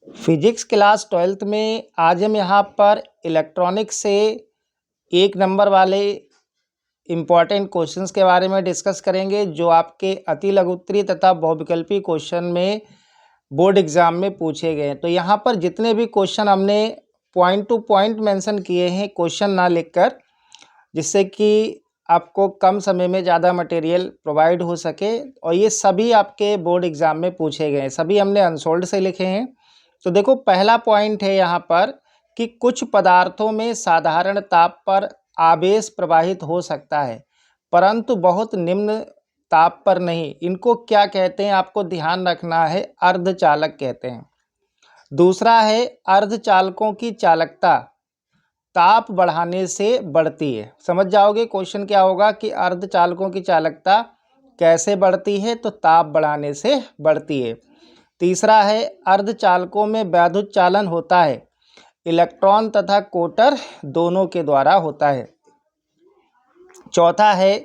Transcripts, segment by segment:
Physics class 12th में आज हम यहाँ पर इलेक्ट्रॉनिक्स से 1 नंबर वाले इम्पॉर्टेंट क्वेश्चंस के बारे में डिस्कस करेंगे जो आपके अति लघुत्तरीय तथा बहुविकल्पी क्वेश्चन में बोर्ड एग्जाम में पूछे गए हैं। तो यहाँ पर जितने भी क्वेश्चन हमने पॉइंट टू पॉइंट मेंशन किए हैं क्वेश्चन ना लिखकर, जिससे कि आपको कम समय में ज़्यादा मटेरियल प्रोवाइड हो सके, और ये सभी आपके बोर्ड एग्जाम में पूछे गए हैं। सभी हमने अनसोल्ड से लिखे हैं। तो देखो, पहला पॉइंट है यहाँ पर कि कुछ पदार्थों में साधारण ताप पर आवेश प्रवाहित हो सकता है परंतु बहुत निम्न ताप पर नहीं। इनको क्या कहते हैं, आपको ध्यान रखना है, अर्धचालक कहते हैं। दूसरा है अर्धचालकों की चालकता ताप बढ़ाने से बढ़ती है। समझ जाओगे क्वेश्चन क्या होगा कि अर्धचालकों की चालकता कैसे बढ़ती है, तो ताप बढ़ाने से बढ़ती है। तीसरा है अर्धचालकों में वैद्युत चालन होता है, इलेक्ट्रॉन तथा कोटर दोनों के द्वारा होता है। चौथा है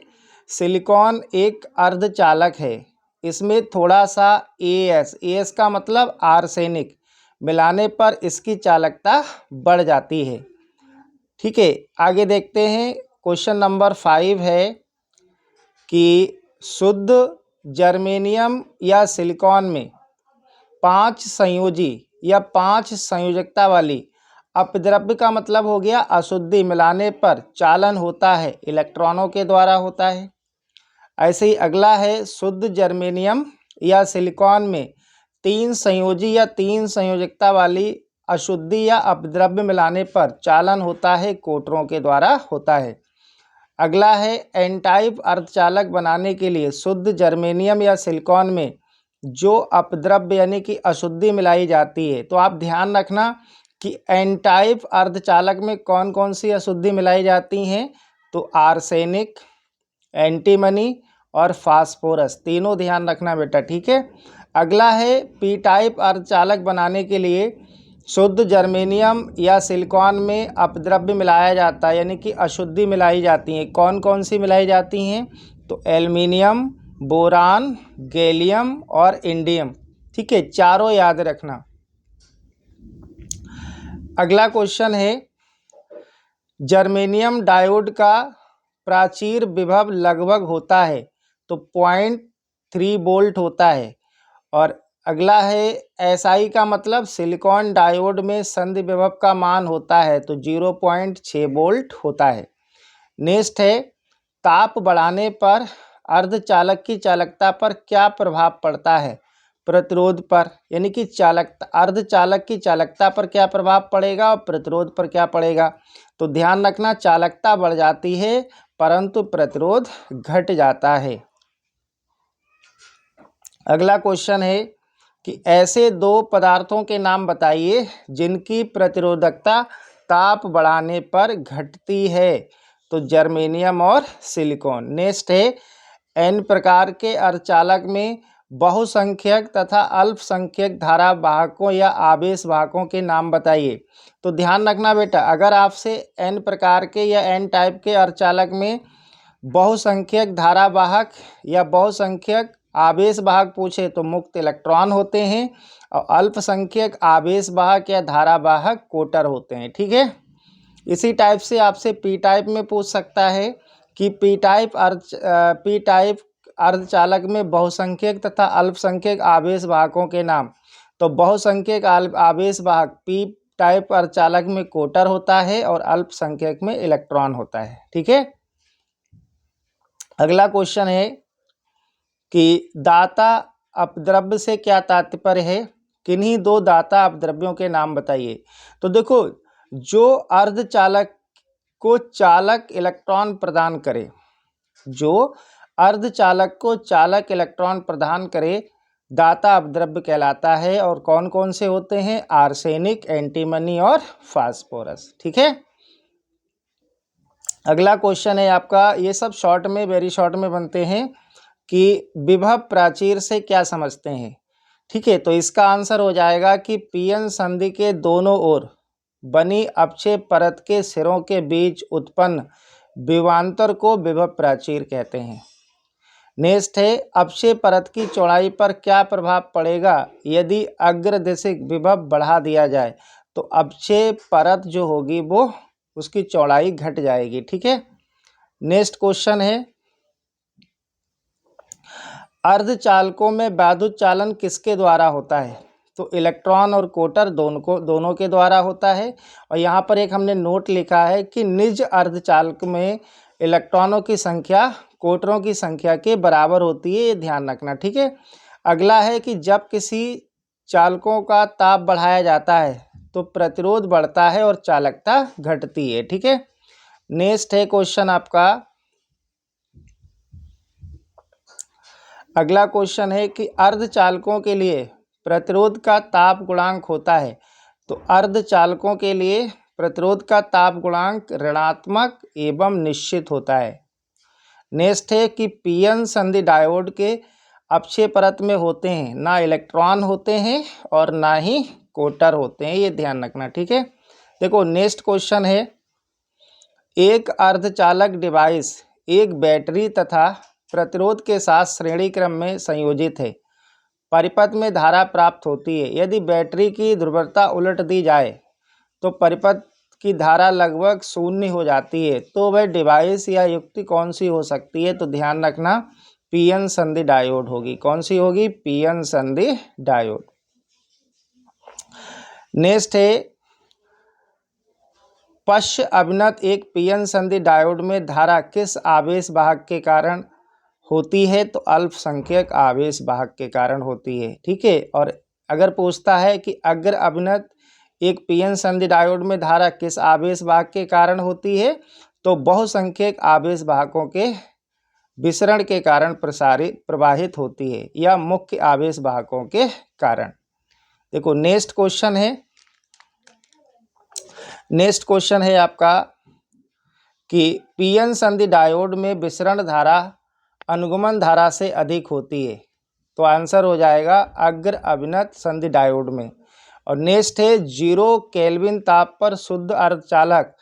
सिलिकॉन एक अर्धचालक है, इसमें थोड़ा सा एस का मतलब आर्सेनिक मिलाने पर इसकी चालकता बढ़ जाती है। ठीक है, आगे देखते हैं। क्वेश्चन नंबर 5 है कि शुद्ध जर्मेनियम या सिलिकॉन में 5 संयोजी या 5 संयोजकता वाली अपद्रव्य का मतलब हो गया अशुद्धि मिलाने पर चालन होता है, इलेक्ट्रॉनों के द्वारा होता है। ऐसे ही अगला है शुद्ध जर्मेनियम या सिलिकॉन में 3 संयोजी या 3 संयोजकता वाली अशुद्धि या अपद्रव्य मिलाने पर चालन होता है, कोटरों के द्वारा होता है। अगला है एन टाइप अर्धचालक बनाने के लिए शुद्ध जर्मेनियम या सिलिकॉन में जो अपद्रव्य यानी कि अशुद्धि मिलाई जाती है। तो आप ध्यान रखना कि एन टाइप अर्धचालक में कौन कौन सी अशुद्धि मिलाई जाती हैं, तो आर्सेनिक, एंटीमनी और फास्फोरस, तीनों ध्यान रखना बेटा। ठीक है, अगला है पी टाइप अर्धचालक बनाने के लिए शुद्ध जर्मेनियम या सिलिकॉन में अपद्रव्य मिलाया जाता है, यानी कि अशुद्धि मिलाई जाती हैं। कौन कौन सी मिलाई जाती हैं, तो एल्युमिनियम, बोरान, गैलियम और इंडियम। ठीक है, चारों याद रखना। अगला क्वेश्चन है जर्मेनियम डायोड का प्राचीर विभव लगभग होता है, तो 0.3 वोल्ट होता है। और अगला है एसआई का मतलब सिलिकॉन डायोड में संधि विभव का मान होता है, तो 0.6 वोल्ट होता है। नेक्स्ट है ताप बढ़ाने पर अर्धचालक की चालकता पर क्या प्रभाव पड़ता है, प्रतिरोध पर, यानी कि चालकता, अर्धचालक की चालकता पर क्या प्रभाव पड़ेगा और प्रतिरोध पर क्या पड़ेगा। तो ध्यान रखना, चालकता बढ़ जाती है परंतु प्रतिरोध घट जाता है। अगला क्वेश्चन है कि ऐसे 2 पदार्थों के नाम बताइए जिनकी प्रतिरोधकता ताप बढ़ाने पर घटती है, तो जर्मेनियम और सिलिकॉन। नेक्स्ट है एन प्रकार के अर्धचालक में बहुसंख्यक तथा अल्पसंख्यक धारा वाहकों या आवेश वाहकों के नाम बताइए। तो ध्यान रखना बेटा, अगर आपसे एन प्रकार के या एन टाइप के अर्धचालक में बहुसंख्यक धारा वाहक या बहुसंख्यक आवेश वाहक पूछे तो मुक्त इलेक्ट्रॉन होते हैं, और अल्पसंख्यक आवेश वाहक या धारा वाहक कोटर होते हैं। ठीक है, इसी टाइप से आपसे पी टाइप में पूछ सकता है कि पी टाइप अर्धचालक में बहुसंख्यक तथा अल्पसंख्यक आवेश वाहकों के नाम। तो बहुसंख्यक आवेश वाहक पी टाइप अर्धचालक में कोटर होता है और अल्पसंख्यक में इलेक्ट्रॉन होता है। ठीक है, अगला क्वेश्चन है कि दाता अपद्रव्य से क्या तात्पर्य है, किन्हीं 2 दाता अपद्रव्यों के नाम बताइए। तो देखो, जो अर्धचालक को चालक इलेक्ट्रॉन प्रदान करे, जो अर्धचालक को चालक इलेक्ट्रॉन प्रदान करे, दाता अपद्रव्य कहलाता है। और कौन कौन से होते हैं, आर्सेनिक, एंटीमनी और फास्फोरस। ठीक है, अगला क्वेश्चन है आपका, ये सब शॉर्ट में, वेरी शॉर्ट में बनते हैं, कि विभव प्राचीर से क्या समझते हैं। ठीक है, तो इसका आंसर हो जाएगा कि पीएन संधि के दोनों ओर बनी अपक्षय परत के सिरों के बीच उत्पन्न विभवांतर को विभव प्राचीर कहते हैं। नेक्स्ट है अपक्षय परत की चौड़ाई पर क्या प्रभाव पड़ेगा यदि अग्रदिशिक विभव बढ़ा दिया जाए। तो अपक्षय परत जो होगी वो उसकी चौड़ाई घट जाएगी। ठीक है। नेक्स्ट क्वेश्चन है अर्धचालकों में वैद्युत चालन किसके द्वारा होता है। तो इलेक्ट्रॉन और कोटर दोनों के द्वारा होता है। और यहाँ पर एक हमने नोट लिखा है कि निज अर्धचालक में इलेक्ट्रॉनों की संख्या कोटरों की संख्या के बराबर होती है, ये ध्यान रखना। ठीक है। अगला है कि जब किसी चालकों का ताप बढ़ाया जाता है तो प्रतिरोध बढ़ता है और चालकता घटती है। ठीक है। नेक्स्ट है क्वेश्चन आपका, अगला क्वेश्चन है कि अर्धचालकों के लिए प्रतिरोध का ताप गुणांक होता है। तो अर्धचालकों के लिए प्रतिरोध का ताप गुणांक ऋणात्मक एवं निश्चित होता है। नेक्स्ट है कि पीएन संधि डायोड के अपक्षय परत में होते हैं ना इलेक्ट्रॉन होते हैं और ना ही कोटर होते हैं, ये ध्यान रखना। ठीक है। देखो नेक्स्ट क्वेश्चन है एक अर्धचालक डिवाइस एक बैटरी तथा प्रतिरोध के साथ श्रेणी क्रम में संयोजित है। परिपथ में धारा प्राप्त होती है। यदि बैटरी की ध्रुवता उलट दी जाए तो परिपथ की धारा लगभग शून्य हो जाती है। तो वह डिवाइस या युक्ति कौन सी हो सकती है। तो ध्यान रखना पीएन संधि डायोड होगी। कौन सी होगी। पीएन संधि डायोड। नेक्स्ट है पश्च अभिनत एक पीएन संधि डायोड में धारा किस आवेश वाहक के कारण होती है। तो अल्पसंख्यक आवेश वाहक के कारण होती है। ठीक है। और अगर पूछता है कि अग्र अभिनत एक पीएन संधि डायोड में धारा किस आवेश वाहक के कारण होती है। तो बहुसंख्यक आवेश वाहकों के विसरण के कारण प्रवाहित होती है या मुख्य आवेश वाहकों के कारण। देखो नेक्स्ट क्वेश्चन है आपका कि पीएन संधि डायोड में विसरण धारा अनुगमन धारा से अधिक होती है। तो आंसर हो जाएगा अग्र अभिनत संधि डायोड में। और नेक्स्ट है 0 केल्विन ताप पर शुद्ध अर्धचालक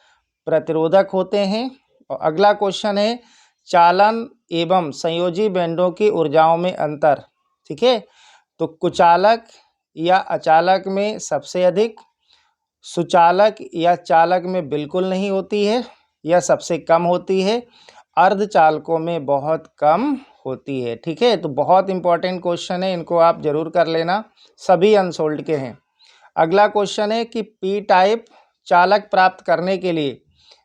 प्रतिरोधक होते हैं। और अगला क्वेश्चन है चालन एवं संयोजी बैंडों की ऊर्जाओं में अंतर। ठीक है। तो कुचालक या अचालक में सबसे अधिक, सुचालक या चालक में बिल्कुल नहीं होती है या सबसे कम होती है, अर्धचालकों में बहुत कम होती है। ठीक है। तो बहुत इंपॉर्टेंट क्वेश्चन है, इनको आप जरूर कर लेना, सभी अनसोल्ड के हैं। अगला क्वेश्चन है कि पी टाइप चालक प्राप्त करने के लिए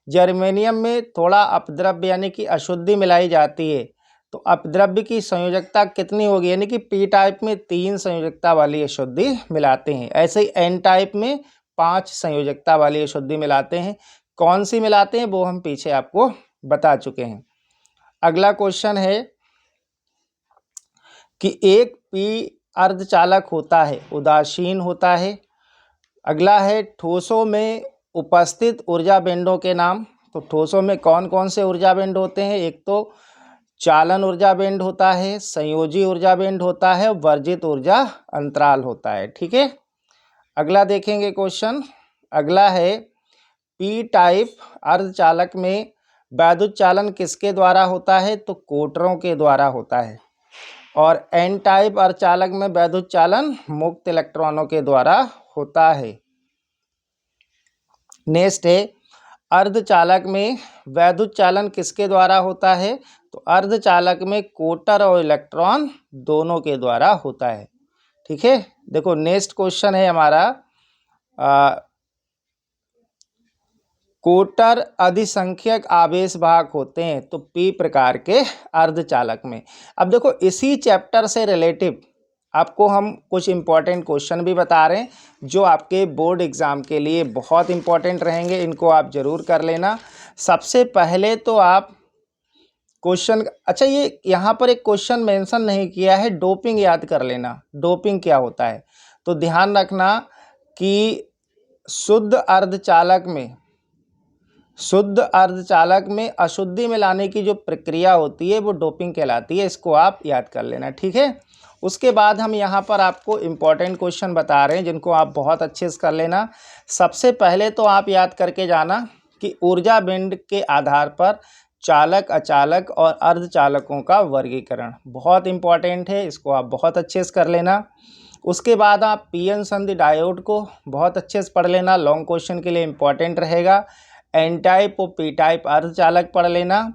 जर्मेनियम में थोड़ा अपद्रव्य यानी कि अशुद्धि मिलाई जाती है। तो अपद्रव्य की संयोजकता कितनी होगी। यानी कि पी टाइप में 3 संयोजकता वाली अशुद्धि मिलाते हैं। ऐसे ही एन टाइप में 5 संयोजकता वाली अशुद्धि मिलाते हैं। कौन सी मिलाते हैं वो हम पीछे आपको बता चुके हैं। अगला क्वेश्चन है कि एक पी अर्धचालक होता है उदासीन होता है। अगला है ठोसों में उपस्थित ऊर्जा बैंडों के नाम। तो ठोसों में कौन कौन से ऊर्जा बैंड होते हैं। एक तो चालन ऊर्जा बैंड होता है, संयोजी ऊर्जा बैंड होता है, वर्जित ऊर्जा अंतराल होता है। ठीक है। अगला देखेंगे क्वेश्चन, अगला है पी टाइप अर्धचालक में वैद्युत चालन किसके द्वारा होता है। तो कोटरों के द्वारा होता है। और एन टाइप अर्धचालक में वैद्युत चालन मुक्त इलेक्ट्रॉनों के द्वारा होता है। नेक्स्ट है अर्धचालक में वैद्युत चालन किसके द्वारा होता है। तो अर्धचालक में कोटर और इलेक्ट्रॉन दोनों के द्वारा होता है। ठीक है। देखो नेक्स्ट क्वेश्चन है हमारा कोटर अधिसंख्यक आवेश वाहक होते हैं तो पी प्रकार के अर्धचालक में। अब देखो इसी चैप्टर से रिलेटिव आपको हम कुछ इंपॉर्टेंट क्वेश्चन भी बता रहे हैं जो आपके बोर्ड एग्जाम के लिए बहुत इंपॉर्टेंट रहेंगे, इनको आप जरूर कर लेना। सबसे पहले तो आप क्वेश्चन, अच्छा ये यहाँ पर एक क्वेश्चन मेंशन नहीं किया है, डोपिंग याद कर लेना। डोपिंग क्या होता है। तो ध्यान रखना कि शुद्ध अर्धचालक में अशुद्धि मिलाने की जो प्रक्रिया होती है वो डोपिंग कहलाती है। इसको आप याद कर लेना। ठीक है। उसके बाद हम यहाँ पर आपको इम्पॉर्टेंट क्वेश्चन बता रहे हैं जिनको आप बहुत अच्छे से कर लेना। सबसे पहले तो आप याद करके जाना कि ऊर्जा बैंड के आधार पर चालक, अचालक और अर्धचालकों का वर्गीकरण बहुत इंपॉर्टेंट है, इसको आप बहुत अच्छे से कर लेना। उसके बाद आप पी एन संधि डायोड को बहुत अच्छे से पढ़ लेना, लॉन्ग क्वेश्चन के लिए इंपॉर्टेंट रहेगा। एन टाइप और पी टाइप अर्धचालक पढ़ लेना।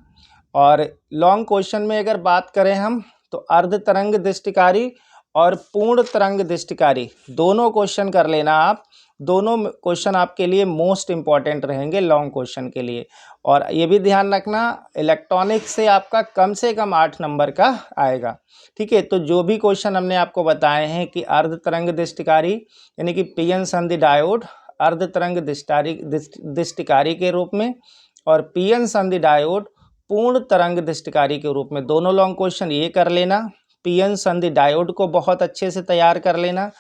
और लॉन्ग क्वेश्चन में अगर बात करें हम तो अर्ध तरंग दृष्टिकारी और पूर्ण तरंग दृष्टिकारी दोनों क्वेश्चन कर लेना आप। दोनों क्वेश्चन आपके लिए मोस्ट इंपॉर्टेंट रहेंगे लॉन्ग क्वेश्चन के लिए। और ये भी ध्यान रखना इलेक्ट्रॉनिक्स से आपका कम से कम 8 नंबर का आएगा। ठीक है, तो जो भी क्वेश्चन हमने आपको बताए हैं कि अर्ध तरंग दृष्टिकारी यानी कि पी एन संधि डायोड अर्ध तरंग दृष्टिकारी के रूप में और पी एन संधि डायोड पूर्ण तरंग दृष्टिकारी के रूप में, दोनों लॉन्ग क्वेश्चन ये कर लेना। पी एन संधि डायोड को बहुत अच्छे से तैयार कर लेना।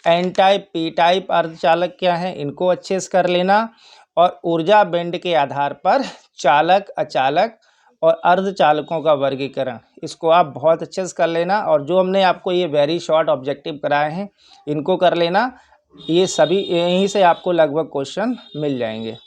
एन टाइप पी टाइप अर्धचालक क्या है इनको अच्छे से कर लेना। और ऊर्जा बैंड के आधार पर चालक, अचालक और अर्धचालकों का वर्गीकरण इसको आप बहुत अच्छे से कर लेना। और जो हमने आपको ये वेरी शॉर्ट ऑब्जेक्टिव कराए हैं इनको कर लेना। ये सभी यहीं से आपको लगभग क्वेश्चन मिल जाएंगे।